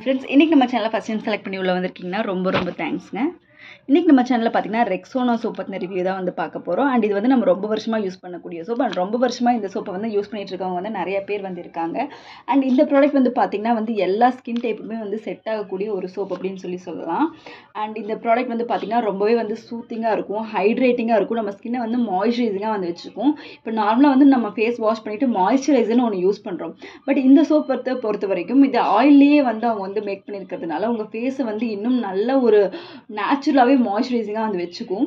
Friends, இன்றைக்கி நம்ம சேனலில் ஃபஸ்ட் டைம் செலக்ட் பண்ணி உள்ள வந்திருக்கீங்கன்னா ரொம்ப தேங்க்ஸ்ங்க. இன்றைக்கி நம்ம சேனலில் பார்த்தீங்கன்னா ரெக்ஸோனா சோப் பற்றின ரிவ்யூ தான் வந்து பார்க்க போகிறோம். அண்ட் இது வந்து நம்ம ரொம்ப வருஷமாக யூஸ் பண்ணக்கூடிய சோப். அண்ட் ரொம்ப வருஷமாக இந்த சோப்பை வந்து யூஸ் பண்ணிட்டு இருக்கவங்க வந்து நிறைய பேர் வந்து இருக்காங்க. அண்ட் இந்த ப்ராடக்ட் வந்து பார்த்திங்கன்னா வந்து எல்லா ஸ்கின் டைப்புமே வந்து செட் ஆகக்கூடிய ஒரு சோப் அப்படின்னு சொல்லலாம். அண்ட் இந்த ப்ராடக்ட் வந்து பார்த்திங்கன்னா ரொம்பவே வந்து சூத்திங்காக இருக்கும், ஹைட்ரேட்டிங்காக இருக்கும், நம்ம ஸ்கின்னை வந்து மாய்ஸ்சரைசிங்காக வந்து வச்சுருக்கும். இப்போ நார்மலாக வந்து நம்ம ஃபேஸ் வாஷ் பண்ணிவிட்டு மாய்ஸ்சரைசர்னு ஒன்று யூஸ் பண்ணுறோம். பட் இந்த சோப் பொறுத்த வரைக்கும் இது ஆயிலே வந்து அவங்க வந்து மேக் பண்ணியிருக்கிறதுனால உங்கள் ஃபேஸை வந்து இன்னும் நல்ல ஒரு நேச்சுரலாகவே மாய்ஸ்சரைசிங்காக வந்து வச்சுக்கும்.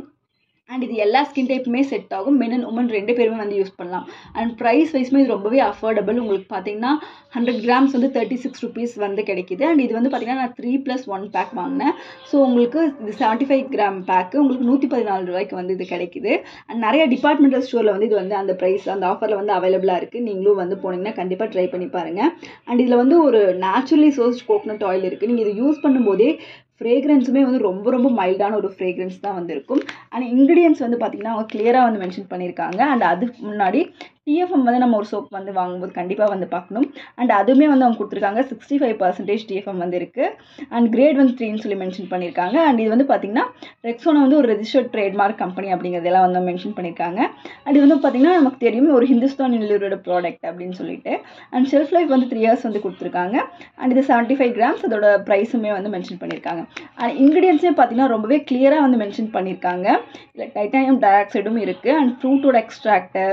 அண்ட் இது எல்லா ஸ்கின் டைப்புமே செட் ஆகும். மென் அண்ட் உமன் 2 பேருமே வந்து யூஸ் பண்ணலாம். அண்ட் ப்ரைஸ் வைஸ்மே இது ரொம்பவே அஃபோர்டபுள். உங்களுக்கு பார்த்தீங்கன்னா 100 கிராம்ஸ் வந்து 36 ருபீஸ் வந்து கிடைக்கிது. அண்ட் இது வந்து பார்த்தீங்கன்னா நான் 3+1 பேக் வாங்கினேன். ஸோ உங்களுக்கு இது 75 கிராம் பேக்கு உங்களுக்கு 114 ரூபாய்க்கு வந்து இது கிடைக்கிது. அண்ட் நிறைய டிபார்ட்மெண்டல் ஸ்டோரில் வந்து இது வந்து அந்த ப்ரைஸ் அந்த ஆஃபரில் வந்து அவைலபிளாக இருக்குது. நீங்களும் வந்து போனீங்கன்னா கண்டிப்பாக ட்ரை பண்ணி பாருங்கள். அண்ட் இதில் வந்து ஒரு நேச்சுரலி சோர்ஸ்ட் கோகனட் ஆயில் இருக்குது. நீங்கள் இது யூஸ் பண்ணும்போதே ஃப்ரேக்ரன்ஸுமே வந்து ரொம்ப மைல்டான ஒரு ஃப்ரேக்ரன்ஸ் தான் வந்து இருக்கும். அண்ட் இன்க்ரீடியன்ஸ் வந்து பார்த்திங்கன்னா அவங்க கிளியராக வந்து மென்ஷன் பண்ணியிருக்காங்க. அண்ட் அதுக்கு முன்னாடி டிஎஃப்எம் வந்து நம்ம ஒரு சோப் வந்து வாங்கும்போது கண்டிப்பாக வந்து பார்க்கணும். அண்ட் அதுவுமே வந்து அவங்க கொடுத்துருக்காங்க 65% டிஎஃப்எம் வந்து இருக்குது. அண்ட் கிரேட் வந்து 3ன்னு சொல்லி மென்ஷன் பண்ணியிருக்காங்க. அண்ட் இது வந்து பார்த்திங்கன்னா ரெக்ஸோனா வந்து ஒரு ரெஜிஸ்டர்ட் ட்ரேட்மார்க் கம்பெனி அப்படிங்கிறதெல்லாம் வந்து மென்ஷன் பண்ணியிருக்காங்க. அண்ட் இது வந்து பார்த்திங்கன்னா நமக்கு தெரியும் ஒரு ஹிந்துஸ்தான் யூனிலிவரோட ப்ராடக்ட் அப்படின்னு சொல்லிட்டு. அண்ட் ஷெல்ஃப் லைஃப் வந்து 3 years வந்து கொடுத்துருக்காங்க. அண்ட் இது 75 கிராம்ஸ் அதோட ப்ரைஸுமே வந்து மென்ஷன் பண்ணியிருக்காங்க. அண்ட் இன்க்ரீடியன்ஸே பார்த்திங்கன்னா ரொம்பவே கிளியராக வந்து மென்ஷன் பண்ணியிருக்காங்க. இல்லை டைட்டானியம் டைஆக்சைடும் இருக்குது. அண்ட் ஃப்ரூட்டோட எக்ஸ்ட்ராக்ட்டு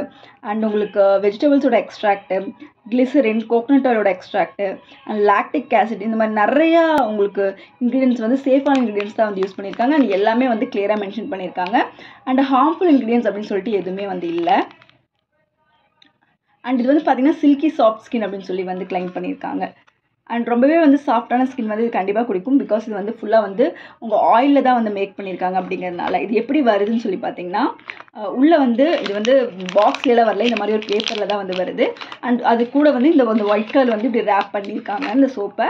அண்ட் உங்களுக்கு வெஜிடபிள்ஸோட எக்ஸ்ட்ராக்ட்டு, கிளிசரின், கோகனட் ஆயிலோட எக்ஸ்ட்ராக்ட்டு அண்ட் லாக்டிக் ஆசிட் இந்த மாதிரி நிறையா உங்களுக்கு இன்க்ரீடியன்ஸ் வந்து சேஃபான இன்க்ரீடியன்ஸ் தான் வந்து யூஸ் பண்ணியிருக்காங்க. அண்ட் எல்லாமே வந்து கிளியராக மென்ஷன் பண்ணியிருக்காங்க. அண்ட் ஹார்ம்ஃபுல் இன்க்ரீடியன்ஸ் அப்படின்னு சொல்லிட்டு எதுவுமே வந்து இல்லை. அண்ட் இது வந்து பார்த்திங்கன்னா சில்கி சாஃப்ட் ஸ்கின் அப்படின்னு சொல்லி வந்து கிளைம் பண்ணியிருக்காங்க. அண்ட் ரொம்பவே வந்து சாஃப்டான ஸ்கின் வந்து இது கண்டிப்பாக கொடுக்கும். பிகாஸ் இது வந்து ஃபுல்லாக வந்து உங்கள் ஆயிலில் தான் வந்து மேக் பண்ணியிருக்காங்க அப்படிங்கிறதுனால. இது எப்படி வருதுன்னு சொல்லி பார்த்தீங்கன்னா உள்ளே வந்து இது வந்து பாக்ஸ்லாம் வரல, இந்த மாதிரி ஒரு பேப்பரில் தான் வந்து வருது. அண்ட் அது கூட வந்து இந்த ஒயிட் கலர் வந்து இப்படி ரேப் பண்ணியிருக்காங்க இந்த சோப்பை.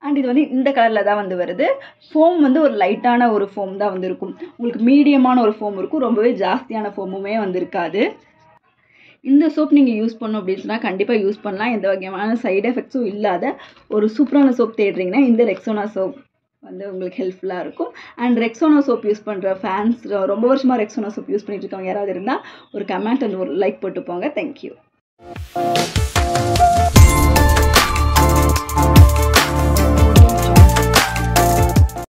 அண்ட் இது வந்து இந்த கலரில் தான் வந்து வருது. ஃபோம் வந்து ஒரு லைட்டான ஒரு ஃபோம் தான் வந்து இருக்கும். உங்களுக்கு மீடியமான ஒரு ஃபோம் இருக்கும், ரொம்பவே ஜாஸ்தியான ஃபோமுமே வந்து இருக்காது. இந்த சோப் நீங்கள் யூஸ் பண்ணணும் அப்படின்னு சொன்னால் கண்டிப்பாக யூஸ் பண்ணலாம். எந்த வகையான சைடு எஃபெக்ட்ஸும் இல்லாத ஒரு சூப்பரான சோப் தேடுறீங்கன்னா இந்த ரெக்ஸோனா சோப் வந்து உங்களுக்கு ஹெல்ப்ஃபுல்லாக இருக்கும். அண்ட் ரெக்ஸோனா சோப் யூஸ் பண்ணுற ஃபேன்ஸ் ரொம்ப வருஷமாக ரெக்ஸோனா சோப் யூஸ் பண்ணிட்டு இருக்கவங்க யாராவது இருந்தால் ஒரு கமெண்ட் அண்ட் ஒரு லைக் போட்டு போங்க. தேங்க்யூ.